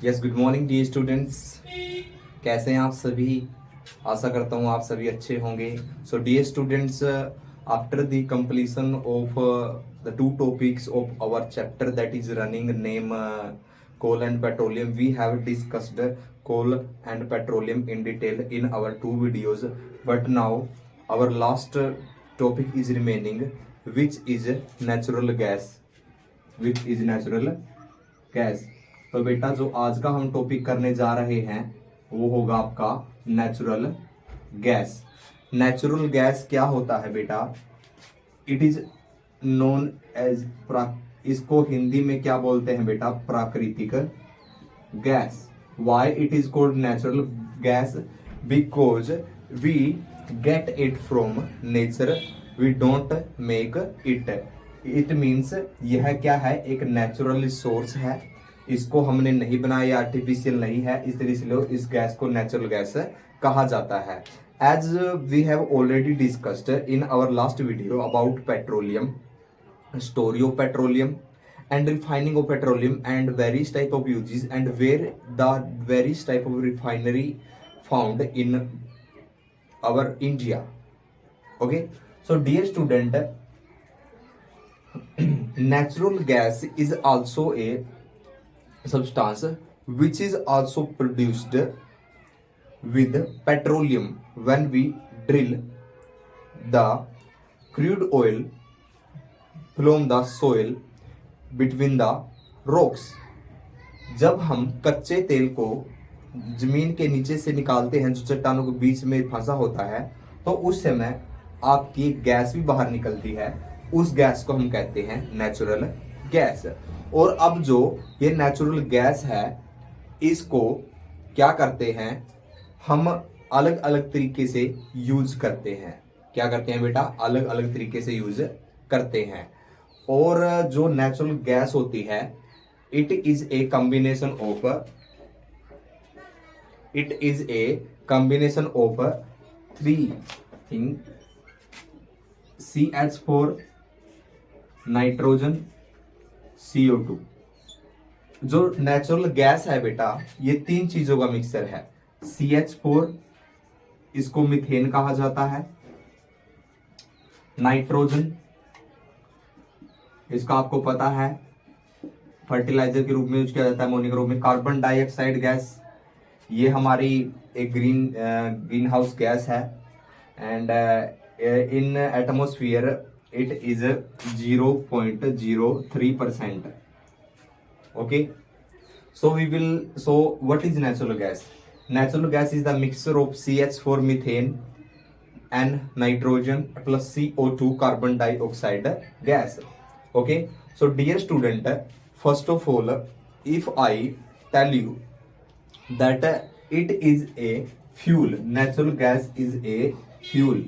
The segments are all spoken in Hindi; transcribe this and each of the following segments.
Yes, good morning dear students. कैसे हैं आप सभी? आशा करता हूँ आप सभी अच्छे होंगे। So dear students, after the completion of the two topics of our chapter that is running name coal and petroleum, we have discussed coal and petroleum in detail in our two videos, but now our last topic is remaining, which is natural gas. तो बेटा जो आज का हम टॉपिक करने जा रहे हैं वो होगा आपका नेचुरल गैस। नेचुरल गैस क्या होता है बेटा? इट इज नोन एज इसको हिंदी में क्या बोलते हैं बेटा? प्राकृतिक gas. Why it is called natural gas? Because we get it from nature, we don't make it. It means यह क्या है? एक नेचुरल सोर्स है, इसको हमने नहीं बनाया, आर्टिफिशियल नहीं है, इसलिए इस गैस को नेचुरल गैस कहा जाता है। As we have already discussed in our last video about petroleum, story of petroleum and refining of petroleum and various type of uses and where the various type of refinery found in our India. Okay, so dear student, natural gas is also a substance which is also produced with petroleum when we drill the crude oil from the soil between the rocks. जब हम कच्चे तेल को जमीन के नीचे से निकालते हैं, जो चट्टानों के बीच में फंसा होता है, तो उस समय आपकी गैस भी बाहर निकलती है। उस गैस को हम कहते हैं नेचुरल गैस। और अब जो ये नेचुरल गैस है, इसको क्या करते हैं? हम अलग अलग तरीके से यूज करते हैं। क्या करते हैं बेटा? अलग अलग तरीके से यूज करते हैं। और जो नेचुरल गैस होती है, it is a combination of three thing: CH4, nitrogen, CO2। जो नेचुरल गैस है बेटा, ये तीन चीजों का मिक्सचर है। CH4, इसको मीथेन कहा जाता है। नाइट्रोजन, इसका आपको पता है फर्टिलाइजर के रूप में यूज किया जाता है, अमोनिया के रूप में। कार्बन डाइऑक्साइड गैस, ये हमारी एक ग्रीन हाउस गैस है। And in atmosphere it is 0.03%। Okay, so what is natural gas? Natural gas is the mixture of CH4 methane and nitrogen plus CO2 carbon dioxide gas. Okay, so dear student, first of all, if I tell you that it is a fuel, natural gas is a fuel.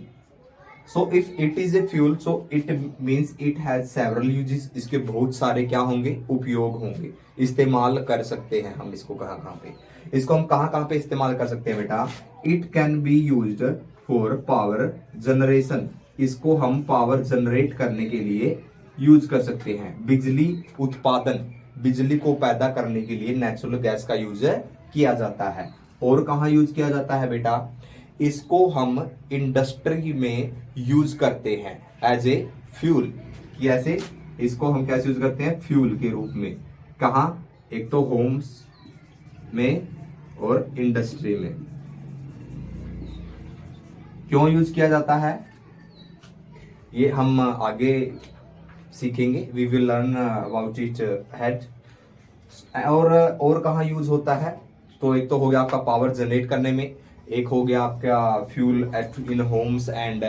So if it is a fuel, so it means it has several uses. इसके बहुत सारे क्या होंगे? उपयोग होंगे, इस्तेमाल कर सकते हैं हम इसको। कहाँ पे इसको हम कहाँ पे इस्तेमाल कर सकते हैं बेटा? It can be used for power generation, इसको हम पावर जनरेट करने के लिए यूज कर सकते हैं। बिजली उत्पादन, बिजली को पैदा करने के लिए नेचुरल गैस का यूज किया जाता है। और कहाँ यूज किया जाता है बेटा? इसको हम इंडस्ट्री में यूज करते हैं एज ए फ्यूल। कैसे? इसको हम कैसे यूज करते हैं? फ्यूल के रूप में। कहाँ? एक तो होम्स में और इंडस्ट्री में। क्यों यूज किया जाता है ये हम आगे सीखेंगे। We will learn about it ahead. और कहाँ यूज होता है? तो एक तो हो गया आपका पावर जनरेट करने में, एक हो गया आपका fuel in homes and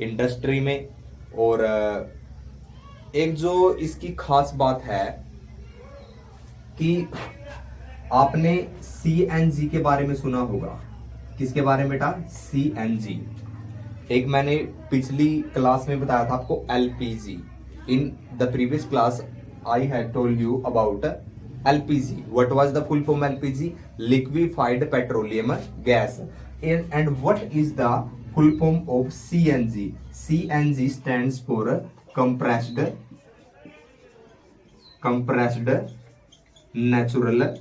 industry में, और एक जो इसकी खास बात है कि आपने CNG के बारे में सुना होगा। किसके बारे में बेटा? CNG। एक मैंने पिछली क्लास में बताया था आपको LPG। In the previous class I had told you about LPG. What was the full form LPG? Liquefied petroleum gas. And what is the full form of CNG? CNG stands for compressed natural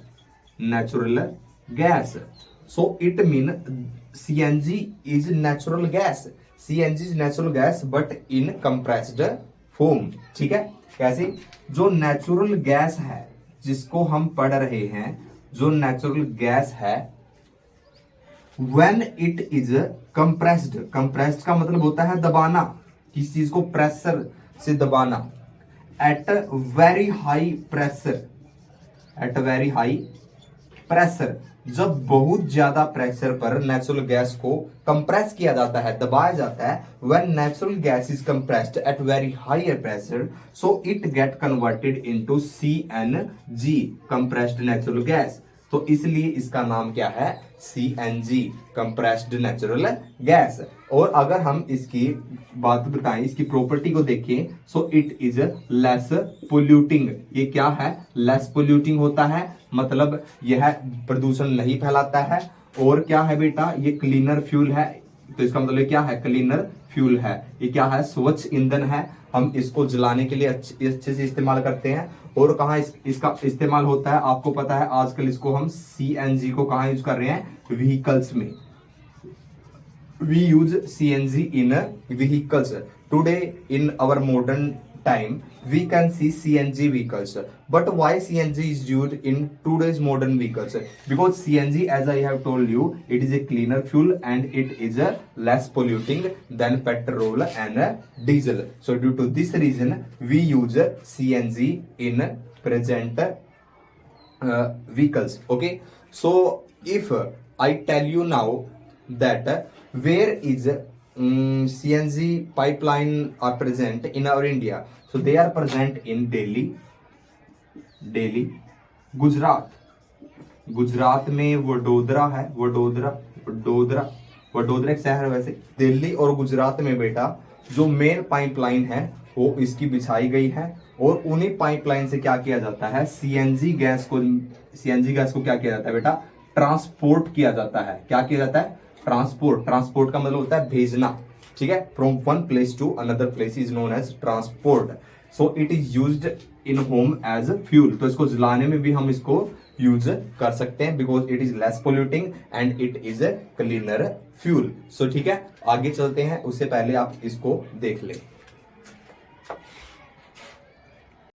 natural gas. So it mean CNG is natural gas. CNG is natural gas but in compressed form. ठीक है, कैसे? जो नेचुरल गैस है जिसको हम पढ़ रहे हैं, जो नेचुरल गैस है, when it is compressed, compressed का मतलब होता है दबाना, किसी चीज को प्रेशर से दबाना, at very high pressure, at very high pressure, जब बहुत ज्यादा प्रेशर पर नेचुरल गैस को कंप्रेस किया जाता है, दबाया जाता है, when natural gas is compressed at very higher pressure, so it get converted into CNG, compressed natural gas. तो इसलिए इसका नाम क्या है? CNG, compressed natural gas. और अगर हम इसकी बात बताएं, इसकी प्रॉपर्टी को देखें, सो इट इज लेस पोल्यूटिंग. ये क्या है? लेस पोल्यूटिंग होता है, मतलब यह प्रदूषण नहीं फैलाता है. और क्या है बेटा? ये क्लीनर फ्यूल है. तो इसका मतलब क्या है? क्लीनर फ्यूल है. ये क्या है? स्वच्छ ईंधन है. हम इसको जलाने के लिए अच्छे से इस्तेमाल करते हैं. और कहाँ इसका इस्तेमाल होता है? आपको पता है आजकल इसको हम CNG को कहाँ यूज कर रहे हैं? व्हीकल्स में. We use CNG in vehicles. Today in our modern time we can see CNG vehicles. But why CNG is used in today's modern vehicles? Because CNG, as I have told you, it is a cleaner fuel and it is less polluting than petrol and diesel. So due to this reason we use CNG in present vehicles. Okay, so if I tell you now that where is CNG pipeline are present in our India, so they are present in Delhi, Gujarat में वडोदरा है. वडोदरा एक शहर है वैसे. दिल्ली और गुजरात में बेटा जो मेन पाइपलाइन है वो इसकी बिछाई गई है. और उन्हीं पाइपलाइन से क्या किया जाता है? CNG गैस को क्या किया जाता है बेटा? ट्रांसपोर्ट किया जाता है. क्या किया जाता है? ट्रांसपोर्ट का मतलब होता है भेजना. ठीक है, from one place to another place is known as transport. So it is used in home as fuel. तो इसको जलाने में भी हम इसको यूज कर सकते हैं, because it is less polluting and it is cleaner fuel. So ठीक है, आगे चलते हैं, उससे पहले आप इसको देख लें.